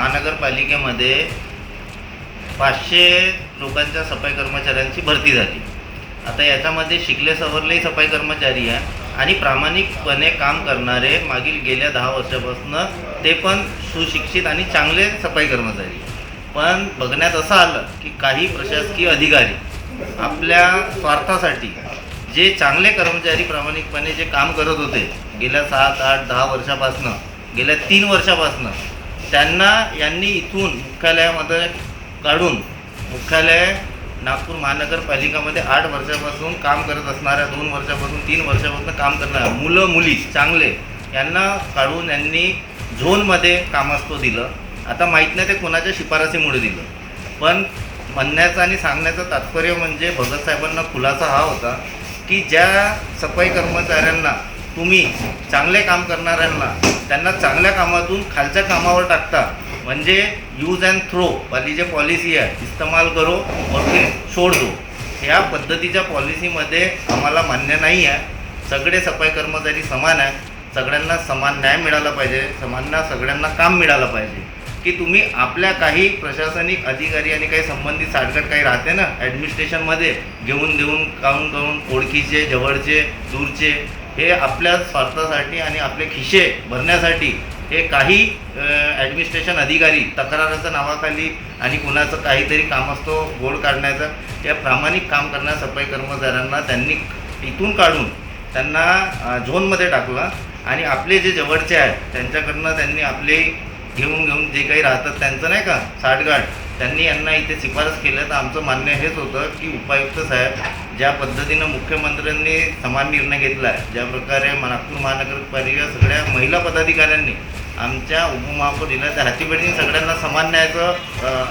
महानगरपालिकेमध्ये 500 लोकांच्या सफाई कर्मचाऱ्यांची भरती झाली। आता याच्यामध्ये शिकले सवरलेही सफाई कर्मचारी आहे आणि प्रामाणिकपणे काम करणारे मागील गेल्या 10 वर्षापासून ते पण सुशिक्षित आणि चांगले सफाई कर्मचारी। पण बघण्यात असं आलं की काही प्रशासकीय अधिकारी आपल्या स्वार्थासाठी जे चांगले कर्मचारी प्रामाणिकपणे जे काम करत होते गेल्या 7, 8, 10 वर्षापासून, गेल्या 3 वर्षापासून त्यांना यांनी इथून मुख्यालयामध्ये काढून मुख्यालय नागपूर महानगरपालिकामध्ये 8 वर्षापासून काम करत असणाऱ्या, 2 वर्षापासून 3 वर्षापासून काम करणाऱ्या मुलं मुली चांगले यांना काढून यांनी झोनमध्ये कामस्थो दिलं। आता माहीत नाही ते कोणाच्या शिफारसीमुळे दिलं, पण म्हणण्याचं आणि सांगण्याचं तात्पर्य म्हणजे भगत साहेबांना खुलासा हा होता की ज्या सफाई कर्मचाऱ्यांना तुम्ही चांगले काम करणाऱ्यांना त्यांना चांगल्या कामातून खालच्या कामावर टाकता, म्हणजे यूज अँड थ्रो वाली जे पॉलिसी आहे, इस्तेमाल करो और फिर छोड़ दो, ह्या पद्धतीच्या पॉलिसीमध्ये आम्हाला मान्य नाही आहे। सगळे सफाई कर्मचारी समान आहे, सगळ्यांना समान न्याय मिळाला पाहिजे, सगळ्यांना काम मिळालं पाहिजे। की तुम्ही आपल्या काही प्रशासनिक अधिकारी आणि काही संबंधित साठगट काही राहते ना ॲडमिनिस्ट्रेशनमध्ये, घेऊन देऊन काढून ओळखीचे, जवळचे, दूरचे, हे आपल्या स्वार्थासाठी आणि आपले खिसे भरण्यासाठी हे काही ॲडमिनिस्ट्रेशन अधिकारी तक्राराच्या नावाखाली आणि कुणाचं काहीतरी काम असतो गोळ काढण्याचं, त्या प्रामाणिक काम करणाऱ्या सफाई कर्मचाऱ्यांना त्यांनी इथून काढून त्यांना झोनमध्ये टाकलं आणि आपले जे जवळचे आहेत त्यांच्याकडनं त्यांनी आपले घेऊन जे काही राहतात त्यांचं नाही का साठगाठ, त्यांनी यांना इथे शिफारस केलं। तर आमचं मान्य हेच होतं की उपायुक्त साहेब ज्या पद्धतीनं मुख्यमंत्र्यांनी समान निर्णय घेतला आहे, ज्या प्रकारे नागपूर महानगरपालिका सगळ्या महिला पदाधिकाऱ्यांनी आमच्या उपमहापौर दिला, त्या हातीबेटीने सगळ्यांना समान न्यायाचं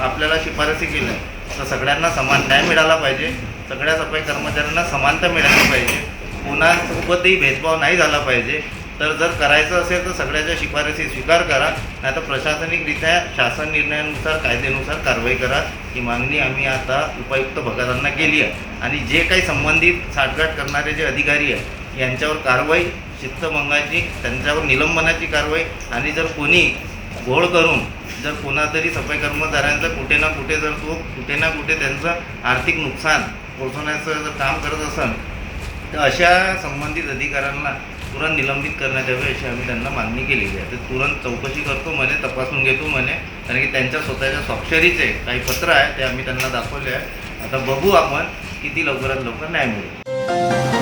आपल्याला शिफारसी केलं, तर सगळ्यांना समान न्याय मिळाला पाहिजे, सगळ्या सफाई कर्मचाऱ्यांना समानता मिळाली पाहिजे, कोणासोबतही भेदभाव नाही झाला पाहिजे। तर जर करायचं असेल तर सगळ्याच्या शिफारसी स्वीकार करा, नाही तर प्रशासनिकरित्या शासन निर्णयानुसार कायद्यानुसार कारवाई करा, ही मागणी आम्ही आता उपायुक्त भगतांना केली आहे। आणि जे काही संबंधित साठगाठ करणारे जे अधिकारी आहे यांच्यावर कारवाई शिस्तभंगाची, त्यांच्यावर निलंबनाची कारवाई, आणि जर कोणी घोळ करून जर कोणातरी सफाई कर्मचाऱ्यांचं कुठे ना कुठे जर तो कुठे ना कुठे त्यांचं आर्थिक नुकसान पोहोचवण्याचं जर काम करत असेल तर अशा संबंधित अधिकाऱ्यांना तुरंत निलंबित करण्यात यावे अशी आम्ही त्यांना मागणी केलेली आहे। तर तुरंत चौकशी करतो म्हणे, तपासून घेतो म्हणे, कारण की त्यांच्या स्वतःच्या स्वाक्षरीचे काही पत्र आहे ते आम्ही त्यांना दाखवले आहे। आता बघू आपण किती लवकरात लवकर न्याय मिळेल।